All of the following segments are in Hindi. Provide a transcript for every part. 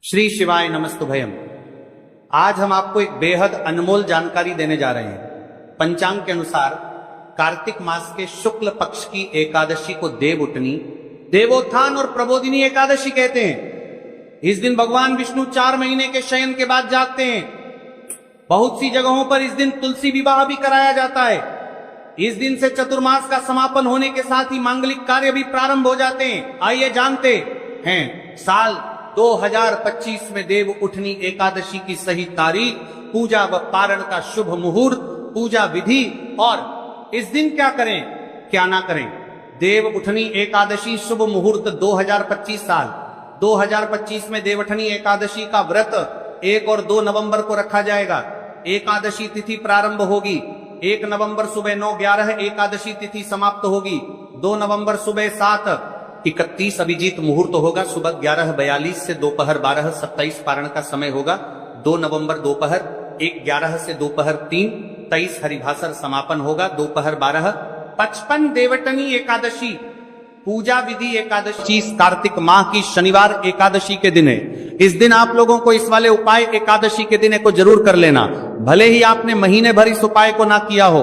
श्री शिवाय नमस्तुभयम। आज हम आपको एक बेहद अनमोल जानकारी देने जा रहे हैं। पंचांग के अनुसार कार्तिक मास के शुक्ल पक्ष की एकादशी को देव उठनी, देवोत्थान और प्रबोधिनी एकादशी कहते हैं। इस दिन भगवान विष्णु 4 महीने के शयन के बाद जागते हैं। बहुत सी जगहों पर इस दिन तुलसी विवाह भी कराया जाता है। इस दिन से चतुर्मास का समापन होने के साथ ही मांगलिक कार्य भी प्रारंभ हो जाते हैं। आइए जानते हैं साल 2025 में देव उठनी एकादशी की सही तारीख, पूजा व पारण का शुभ मुहूर्त, पूजा विधि और इस दिन क्या करें क्या ना करें। देव उठनी एकादशी शुभ मुहूर्त 2025 साल 2025 में देवउठनी एकादशी का व्रत 1 और 2 नवंबर को रखा जाएगा। एकादशी तिथि प्रारंभ होगी 1 नवंबर सुबह 9:11, एकादशी तिथि समाप्त होगी 2 नवंबर सुबह 7:31 अभिजीत मुहूर्त होगा। सुबह 11:42 से दोपहर 12:27 पारण का समय होगा। 2 नवंबर दोपहर 1:11 से दोपहर 3:23 हरिभाषर समापन होगा। दोपहर 12:55 देवउठनी एकादशी पूजा विधि एकादशी कार्तिक माह की शनिवार एकादशी के दिन है। इस दिन आप लोगों को इस वाले उपाय एकादशी के दिन को जरूर कर लेना। भले ही आपने महीने भर इस उपाय को ना किया हो,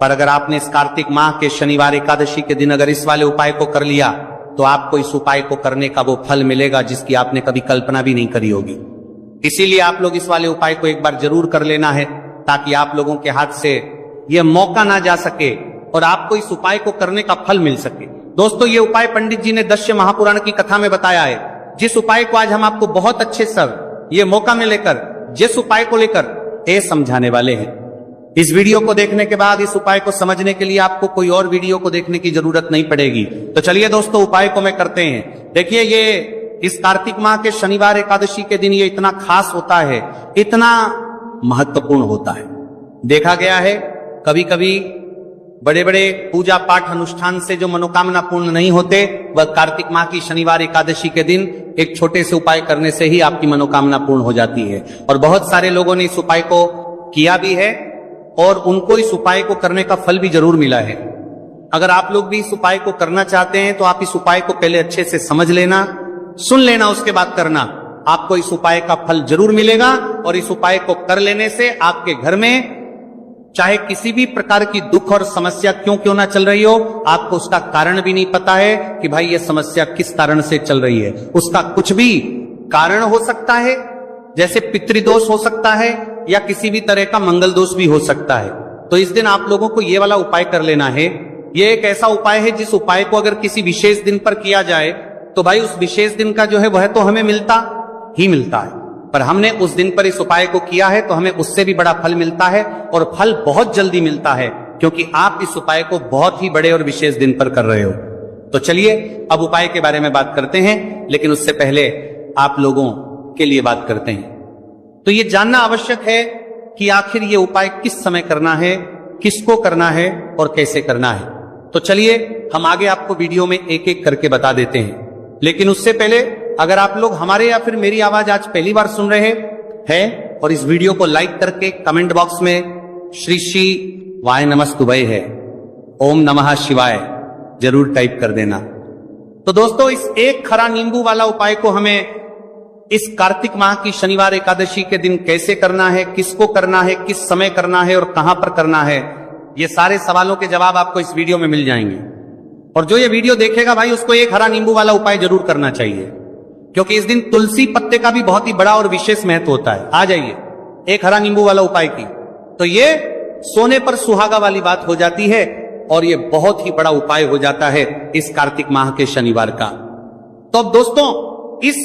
पर अगर आपने इस कार्तिक माह के शनिवार एकादशी के दिन अगर इस वाले उपाय को कर लिया तो आपको इस उपाय को करने का वो फल मिलेगा जिसकी आपने कभी कल्पना भी नहीं करी होगी। इसीलिए आप लोग इस वाले उपाय को एक बार जरूर कर लेना है, ताकि आप लोगों के हाथ से यह मौका ना जा सके और आपको इस उपाय को करने का फल मिल सके। दोस्तों, ये उपाय पंडित जी ने दस्य महापुराण की कथा में बताया है। जिस उपाय को आज हम आपको बहुत अच्छे सर ये मौका में लेकर जिस उपाय को लेकर समझाने वाले हैं, इस वीडियो को देखने के बाद इस उपाय को समझने के लिए आपको कोई और वीडियो को देखने की जरूरत नहीं पड़ेगी। तो चलिए दोस्तों, उपाय को मैं करते हैं। देखिए, ये इस कार्तिक माह के शनिवार एकादशी के दिन ये इतना खास होता है, इतना महत्वपूर्ण होता है। देखा गया है कभी कभी बड़े बड़े पूजा पाठ अनुष्ठान से जो मनोकामना पूर्ण नहीं होते, वह कार्तिक माह की शनिवार एकादशी के दिन एक छोटे से उपाय करने से ही आपकी मनोकामना पूर्ण हो जाती है। और बहुत सारे लोगों ने इस उपाय को किया भी है और उनको इस उपाय को करने का फल भी जरूर मिला है। अगर आप लोग भी इस उपाय को करना चाहते हैं तो आप इस उपाय को पहले अच्छे से समझ लेना, सुन लेना, उसके बाद करना। आपको इस उपाय का फल जरूर मिलेगा और इस उपाय को कर लेने से आपके घर में चाहे किसी भी प्रकार की दुख और समस्या क्यों ना चल रही हो, आपको उसका कारण भी नहीं पता है कि भाई ये समस्या किस कारण से चल रही है। उसका कुछ भी कारण हो सकता है, जैसे पितृदोष हो सकता है या किसी भी तरह का मंगल दोष भी हो सकता है। तो इस दिन आप लोगों को ये वाला उपाय कर लेना है। ये एक ऐसा उपाय है जिस उपाय को अगर किसी विशेष दिन पर किया जाए तो भाई उस विशेष दिन का जो है वह तो हमें मिलता ही मिलता है, पर हमने उस दिन पर इस उपाय को किया है तो हमें उससे भी बड़ा फल मिलता है और फल बहुत जल्दी मिलता है, क्योंकि आप इस उपाय को बहुत ही बड़े और विशेष दिन पर कर रहे हो। तो चलिए अब उपाय के बारे में बात करते हैं, लेकिन उससे पहले आप लोगों के लिए बात करते हैं। तो ये जानना आवश्यक है कि आखिर ये उपाय किस समय करना है, किसको करना है और कैसे करना है। तो चलिए हम आगे आपको वीडियो में एक एक करके बता देते हैं। लेकिन उससे पहले अगर आप लोग हमारे या फिर मेरी आवाज आज पहली बार सुन रहे हैं और इस वीडियो को लाइक करके कमेंट बॉक्स में श्री शिवाय नमस्तुभय है, ओम नमः शिवाय जरूर टाइप कर देना। तो दोस्तों, इस एक खरा नींबू वाला उपाय को हमें इस कार्तिक माह की शनिवार एकादशी के दिन कैसे करना है, किसको करना है, किस समय करना है और कहां पर करना है, ये सारे सवालों के जवाब आपको इस वीडियो में मिल जाएंगे। और जो ये वीडियो देखेगा भाई उसको एक हरा नींबू वाला उपाय जरूर करना चाहिए, क्योंकि इस दिन तुलसी पत्ते का भी बहुत ही बड़ा और विशेष महत्व होता है। आ जाइए एक हरा नींबू वाला उपाय की, तो ये सोने पर सुहागा वाली बात हो जाती है और ये बहुत ही बड़ा उपाय हो जाता है इस कार्तिक माह के शनिवार का। तो अब दोस्तों, इस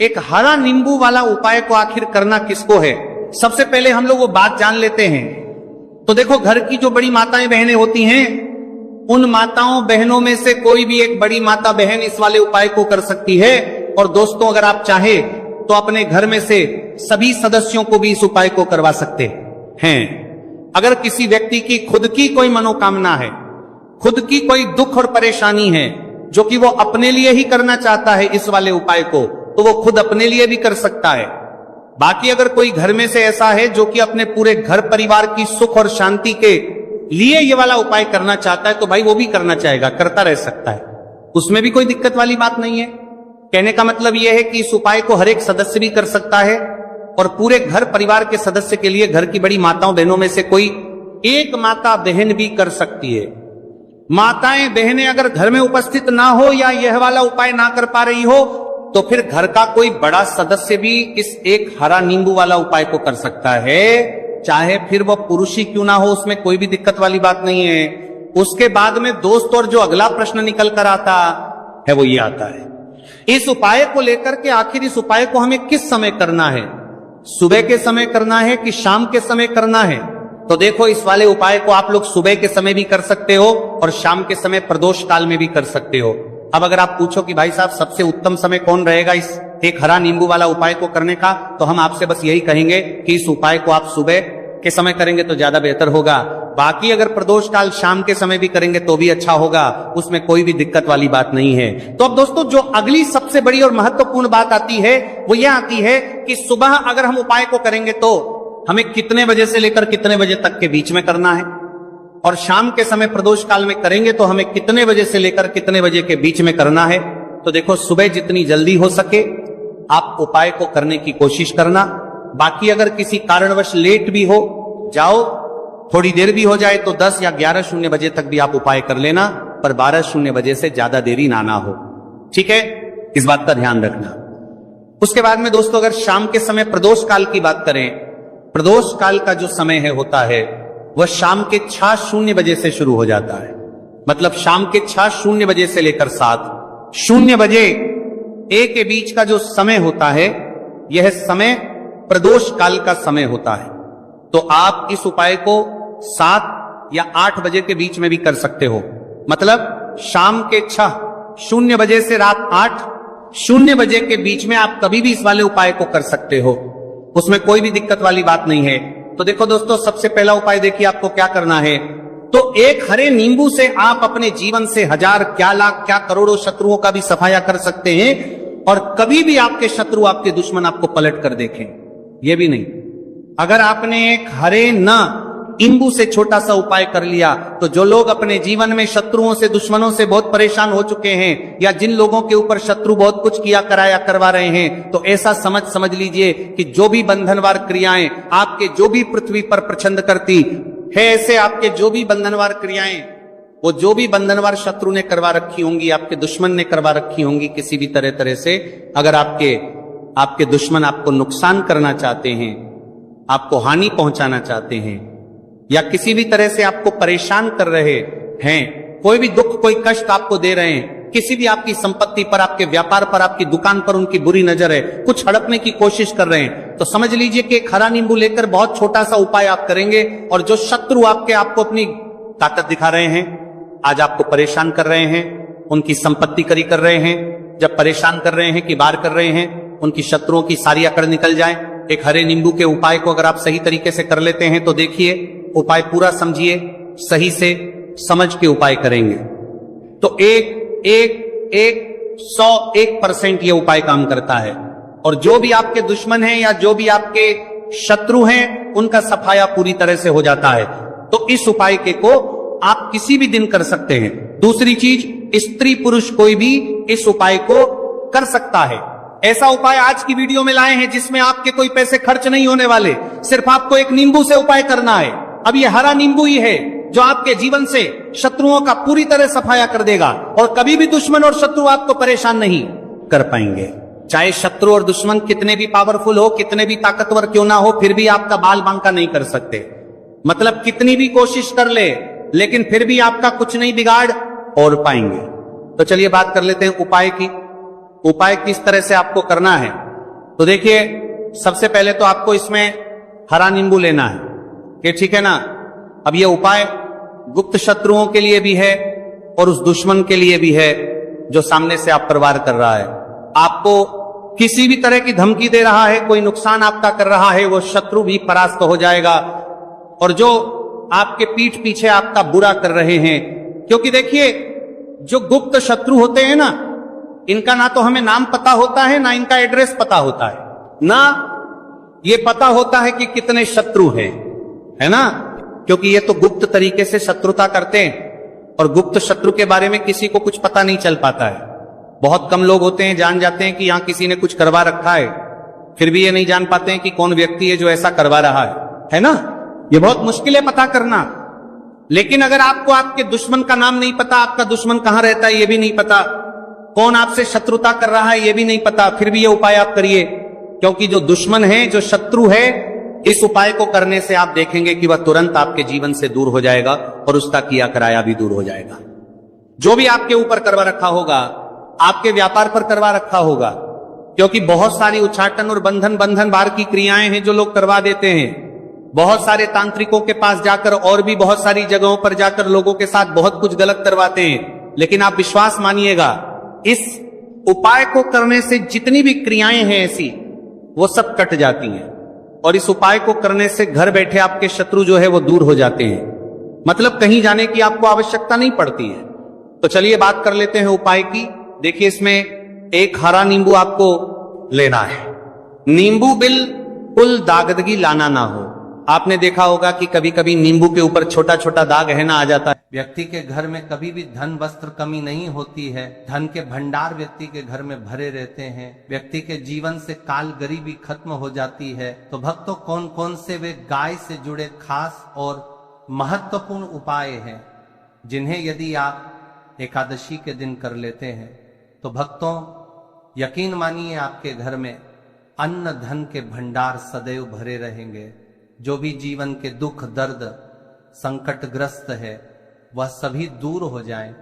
एक हरा नींबू वाला उपाय को आखिर करना किसको है, सबसे पहले हम लोग वो बात जान लेते हैं। तो देखो, घर की जो बड़ी माताएं बहनें होती हैं, उन माताओं बहनों में से कोई भी एक बड़ी माता बहन इस वाले उपाय को कर सकती है। और दोस्तों, अगर आप चाहे तो अपने घर में से सभी सदस्यों को भी इस उपाय को करवा सकते हैं। अगर किसी व्यक्ति की खुद की कोई मनोकामना है, खुद की कोई दुख और परेशानी है जो कि वो अपने लिए ही करना चाहता है इस वाले उपाय को, तो वो खुद अपने लिए भी कर सकता है। बाकी अगर कोई घर में से ऐसा है जो कि अपने पूरे घर परिवार की सुख और शांति के लिए ये वाला उपाय करना चाहता है, तो भाई वो भी करना चाहेगा, करता रह सकता है, उसमें भी कोई दिक्कत वाली बात नहीं है। कहने का मतलब यह है कि इस उपाय को हर एक सदस्य भी कर सकता है और पूरे घर परिवार के सदस्य के लिए घर की बड़ी माताओं बहनों में से कोई एक माता बहन भी कर सकती है। माताएं बहनें अगर घर में उपस्थित ना हो या यह वाला उपाय ना कर पा रही हो तो फिर घर का कोई बड़ा सदस्य भी इस एक हरा नींबू वाला उपाय को कर सकता है, चाहे फिर वह पुरुष ही क्यों ना हो, उसमें कोई भी दिक्कत वाली बात नहीं है। उसके बाद में दोस्त और जो अगला प्रश्न निकल कर आता है वो ये आता है, इस उपाय को लेकर के आखिर इस उपाय को हमें किस समय करना है, सुबह के समय करना है कि शाम के समय करना है? तो देखो, इस वाले उपाय को आप लोग सुबह के समय भी कर सकते हो और शाम के समय प्रदोष काल में भी कर सकते हो। अब अगर आप पूछो कि भाई साहब सबसे उत्तम समय कौन रहेगा इस एक हरा नींबू वाला उपाय को करने का, तो हम आपसे बस यही कहेंगे कि इस उपाय को आप सुबह के समय करेंगे तो ज्यादा बेहतर होगा। बाकी अगर प्रदोष काल शाम के समय भी करेंगे तो भी अच्छा होगा, उसमें कोई भी दिक्कत वाली बात नहीं है। तो अब दोस्तों, जो अगली सबसे बड़ी और महत्वपूर्ण बात आती है वो यह आती है कि सुबह अगर हम उपाय को करेंगे तो हमें कितने बजे से लेकर कितने बजे तक के बीच में करना है, और शाम के समय प्रदोष काल में करेंगे तो हमें कितने बजे से लेकर कितने बजे के बीच में करना है। तो देखो, सुबह जितनी जल्दी हो सके आप उपाय को करने की कोशिश करना। बाकी अगर किसी कारणवश लेट भी हो जाओ, थोड़ी देर भी हो जाए तो 10 या 11:00 बजे तक भी आप उपाय कर लेना, पर 12:00 बजे से ज्यादा देरी ना हो। ठीक है, इस बात का ध्यान रखना। उसके बाद में दोस्तों, अगर शाम के समय प्रदोष काल की बात करें, प्रदोष काल का जो समय है होता है वह शाम के 6:00 बजे से शुरू हो जाता है। मतलब शाम के 6:00 बजे से लेकर 7:00 बजे ए के बीच का जो समय होता है, यह समय प्रदोष काल का समय होता है। तो आप इस उपाय को 7 या 8 बजे के बीच में भी कर सकते हो। मतलब शाम के 6:00 बजे से रात 8:00 बजे के बीच में आप कभी भी इस वाले उपाय को कर सकते हो, उसमें कोई भी दिक्कत वाली बात नहीं है। तो देखो दोस्तों, सबसे पहला उपाय देखिए आपको क्या करना है। तो एक हरे नींबू से आप अपने जीवन से 1000 क्या लाख क्या करोड़ों शत्रुओं का भी सफाया कर सकते हैं, और कभी भी आपके शत्रु आपके दुश्मन आपको पलट कर देखें ये भी नहीं। अगर आपने एक हरे नींबू से छोटा सा उपाय कर लिया तो जो लोग अपने जीवन में शत्रुओं से दुश्मनों से बहुत परेशान हो चुके हैं, या जिन लोगों के ऊपर शत्रु बहुत कुछ किया कराया करवा रहे हैं, तो ऐसा समझ लीजिए कि जो भी बंधनवार क्रियाएं आपके जो भी पृथ्वी पर प्रचंड करती है, ऐसे आपके जो भी बंधनवार क्रियाएं, वो जो भी बंधनवार शत्रु ने करवा रखी होंगी, आपके दुश्मन ने करवा रखी होंगी किसी भी तरह से, अगर आपके दुश्मन आपको नुकसान करना चाहते हैं, आपको हानि पहुंचाना चाहते हैं, या किसी भी तरह से आपको परेशान कर रहे हैं, कोई भी दुख कोई कष्ट आपको दे रहे हैं, किसी भी आपकी संपत्ति पर, आपके व्यापार पर, आपकी दुकान पर उनकी बुरी नजर है, कुछ हड़पने की कोशिश कर रहे हैं, तो समझ लीजिए कि एक हरा नींबू लेकर बहुत छोटा सा उपाय आप करेंगे, और जो शत्रु आपको अपनी ताकत दिखा रहे हैं, आज आपको परेशान कर रहे हैं, उनकी संपत्ति करी कर रहे हैं, जब परेशान कर रहे हैं कि बार कर रहे हैं, उनकी शत्रुओं की सारी अकड़ निकल जाए। एक हरे नींबू के उपाय को अगर आप सही तरीके से कर लेते हैं तो देखिए, उपाय पूरा समझिए, सही से समझ के उपाय करेंगे तो 101% ये उपाय काम करता है, और जो भी आपके दुश्मन हैं या जो भी आपके शत्रु हैं उनका सफाया पूरी तरह से हो जाता है। तो इस उपाय को आप किसी भी दिन कर सकते हैं। दूसरी चीज, स्त्री पुरुष कोई भी इस उपाय को कर सकता है। ऐसा उपाय आज की वीडियो में लाए हैं जिसमें आपके कोई पैसे खर्च नहीं होने वाले, सिर्फ आपको एक नींबू से उपाय करना है। अब ये हरा नींबू ही है जो आपके जीवन से शत्रुओं का पूरी तरह सफाया कर देगा, और कभी भी दुश्मन और शत्रु आपको परेशान नहीं कर पाएंगे। चाहे शत्रु और दुश्मन कितने भी पावरफुल हो, कितने भी ताकतवर क्यों ना हो, फिर भी आपका बाल बांका नहीं कर सकते। मतलब कितनी भी कोशिश कर ले, लेकिन फिर भी आपका कुछ नहीं बिगाड़ और पाएंगे। तो चलिए बात कर लेते हैं उपाय की। उपाय किस तरह से आपको करना है, तो देखिए, सबसे पहले तो आपको इसमें हरा नींबू लेना है, कि ठीक है ना। अब ये उपाय गुप्त शत्रुओं के लिए भी है और उस दुश्मन के लिए भी है जो सामने से आप पर वार कर रहा है, आपको किसी भी तरह की धमकी दे रहा है, कोई नुकसान आपका कर रहा है, वो शत्रु भी परास्त हो जाएगा। और जो आपके पीठ पीछे आपका बुरा कर रहे हैं, क्योंकि देखिए, जो गुप्त शत्रु होते हैं ना, इनका ना तो हमें नाम पता होता है, ना इनका एड्रेस पता होता है, ना ये पता होता है कि कितने शत्रु हैं, है ना, क्योंकि ये तो गुप्त तरीके से शत्रुता करते हैं, और गुप्त शत्रु के बारे में किसी को कुछ पता नहीं चल पाता है। बहुत कम लोग होते हैं जान जाते हैं कि यहां किसी ने कुछ करवा रखा है, फिर भी ये नहीं जान पाते हैं कि कौन व्यक्ति है जो ऐसा करवा रहा है ना। ये बहुत मुश्किल है पता करना। लेकिन अगर आपको आपके दुश्मन का नाम नहीं पता, आपका दुश्मन कहां रहता है ये भी नहीं पता, कौन आपसे शत्रुता कर रहा है ये भी नहीं पता, फिर भी ये उपाय आप करिए, क्योंकि जो दुश्मन है, जो शत्रु है, इस उपाय को करने से आप देखेंगे कि वह तुरंत आपके जीवन से दूर हो जाएगा और उसका किया कराया भी दूर हो जाएगा। जो भी आपके ऊपर करवा रखा होगा, आपके व्यापार पर करवा रखा होगा, क्योंकि बहुत सारी उच्चाटन और बंधन बार की क्रियाएं हैं जो लोग करवा देते हैं। बहुत सारे तांत्रिकों के पास जाकर और भी बहुत सारी जगहों पर जाकर लोगों के साथ बहुत कुछ गलत करवाते हैं। लेकिन आप विश्वास मानिएगा, इस उपाय को करने से जितनी भी क्रियाएं हैं ऐसी, वो सब कट जाती हैं। और इस उपाय को करने से घर बैठे आपके शत्रु जो है वो दूर हो जाते हैं। मतलब कहीं जाने की आपको आवश्यकता नहीं पड़ती है। तो चलिए बात कर लेते हैं उपाय की। देखिए, इसमें एक हरा नींबू आपको लेना है। नींबू बिल्कुल दागदगी लाना ना हो। आपने देखा होगा कि कभी कभी नींबू के ऊपर छोटा छोटा दाग है ना आ जाता है। व्यक्ति के घर में कभी भी धन वस्त्र कमी नहीं होती है। धन के भंडार व्यक्ति के घर में भरे रहते हैं। व्यक्ति के जीवन से काल गरीबी खत्म हो जाती है। तो भक्तों, कौन कौन से वे गाय से जुड़े खास और महत्वपूर्ण उपाय हैं जिन्हें यदि आप एकादशी के दिन कर लेते हैं तो भक्तों, यकीन मानिए आपके घर में अन्न धन के भंडार सदैव भरे रहेंगे। जो भी जीवन के दुख दर्द संकटग्रस्त है वह सभी दूर हो जाएं।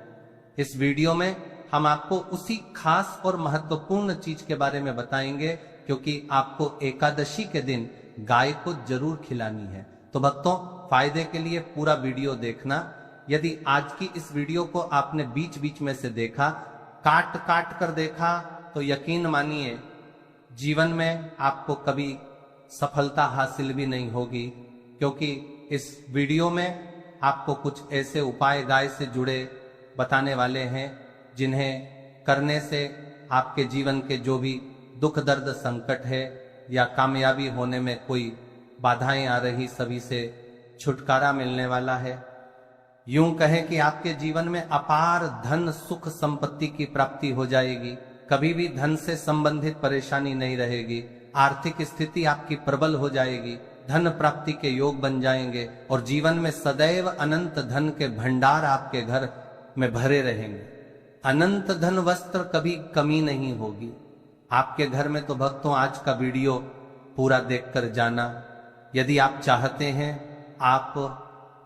इस वीडियो में हम आपको उसी खास और महत्वपूर्ण चीज के बारे में बताएंगे, क्योंकि आपको एकादशी के दिन गाय को जरूर खिलानी है। तो भक्तों, फायदे के लिए पूरा वीडियो देखना। यदि आज की इस वीडियो को आपने बीच बीच में से देखा, काट काट कर देखा, तो यकीन मानिए जीवन में आपको कभी सफलता हासिल भी नहीं होगी, क्योंकि इस वीडियो में आपको कुछ ऐसे उपाय गाय से जुड़े बताने वाले हैं जिन्हें करने से आपके जीवन के जो भी दुख दर्द संकट है या कामयाबी होने में कोई बाधाएं आ रही, सभी से छुटकारा मिलने वाला है। यूं कहें कि आपके जीवन में अपार धन सुख संपत्ति की प्राप्ति हो जाएगी। कभी भी धन से संबंधित परेशानी नहीं रहेगी। आर्थिक स्थिति आपकी प्रबल हो जाएगी। धन प्राप्ति के योग बन जाएंगे और जीवन में सदैव अनंत धन के भंडार आपके घर में भरे रहेंगे। अनंत धन वस्त्र कभी कमी नहीं होगी आपके घर में। तो भक्तों, आज का वीडियो पूरा देखकर जाना। यदि आप चाहते हैं आप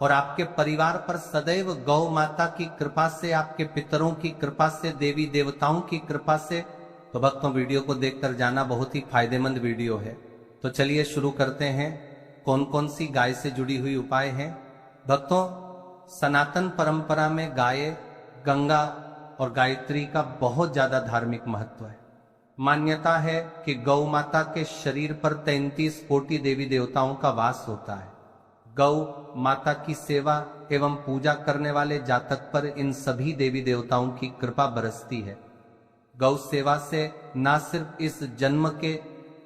और आपके परिवार पर सदैव गौ माता की कृपा से, आपके पितरों की कृपा से, देवी देवताओं की कृपा से, तो भक्तों वीडियो को देखकर जाना। बहुत ही फायदेमंद वीडियो है। तो चलिए शुरू करते हैं। कौन कौन सी गाय से जुड़ी हुई उपाय हैं। भक्तों, सनातन परंपरा में गाय, गंगा और गायत्री का बहुत ज्यादा धार्मिक महत्व है। मान्यता है कि गौ माता के शरीर पर 33 कोटि देवी देवताओं का वास होता है। गौ माता की सेवा एवं पूजा करने वाले जातक पर इन सभी देवी देवताओं की कृपा बरसती है। गौ सेवा से न सिर्फ इस जन्म के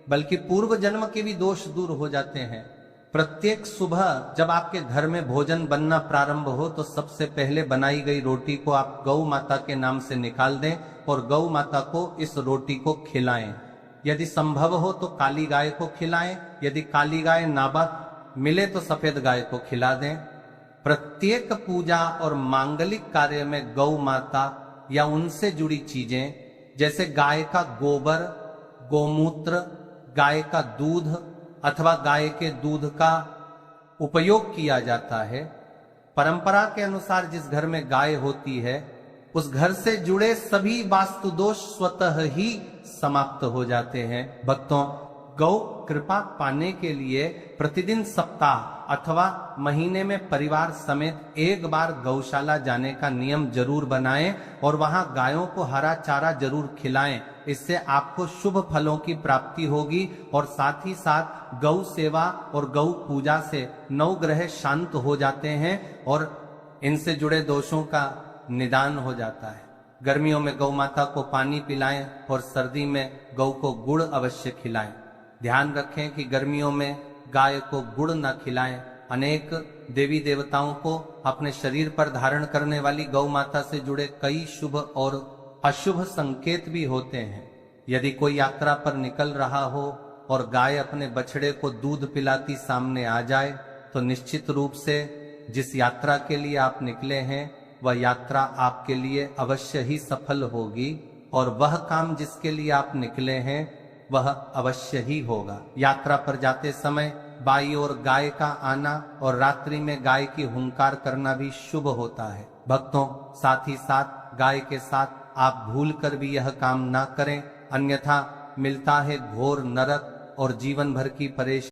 बल्कि पूर्व जन्म के भी दोष दूर हो जाते हैं। प्रत्येक सुबह जब आपके घर में भोजन बनना प्रारंभ हो तो सबसे पहले बनाई गई रोटी को आप गौ माता के नाम से निकाल दें और गौ माता को इस रोटी को खिलाएं। यदि संभव हो तो काली गाय को खिलाएं। यदि काली गाय नाबा मिले तो सफेद गाय को खिला दें। प्रत्येक पूजा और मांगलिक कार्य में गौ माता या उनसे जुड़ी चीजें जैसे गाय का गोबर, गोमूत्र, गाय का दूध अथवा गाय के दूध का उपयोग किया जाता है। परंपरा के अनुसार जिस घर में गाय होती है उस घर से जुड़े सभी वास्तु दोष स्वतः ही समाप्त हो जाते हैं। भक्तों, गौ कृपा पाने के लिए प्रतिदिन सप्ताह अथवा महीने में परिवार समेत एक बार गौशाला जाने का नियम जरूर बनाएं और वहां गायों को हरा चारा जरूर खिलाएं। इससे आपको शुभ फलों की प्राप्ति होगी और साथ ही साथ गौ सेवा और गौ पूजा से नवग्रह शांत हो जाते हैं और इनसे जुड़े दोषों का निदान हो जाता है। गर्मियों में गौ माता को पानी पिलाएं और सर्दी में गौ को गुड़ अवश्य खिलाएं। ध्यान रखें कि गर्मियों में गाय को गुड़ न खिलाएं। अनेक देवी देवताओं को अपने शरीर पर धारण करने वाली गौ माता से जुड़े कई शुभ और अशुभ संकेत भी होते हैं। यदि कोई यात्रा पर निकल रहा हो और गाय अपने बछड़े को दूध पिलाती सामने आ जाए तो निश्चित रूप से जिस यात्रा के लिए आप निकले हैं वह यात्रा आपके लिए अवश्य ही सफल होगी और वह काम जिसके लिए आप निकले हैं वह अवश्य ही होगा। यात्रा पर जाते समय बाई ओर गाय का आना और रात्रि में गाय की हुंकार करना भी शुभ होता है। भक्तों, साथ ही साथ गाय के साथ आप भूल कर भी यह काम ना करें, अन्यथा मिलता है घोर नरक और जीवन भर की परेशानी।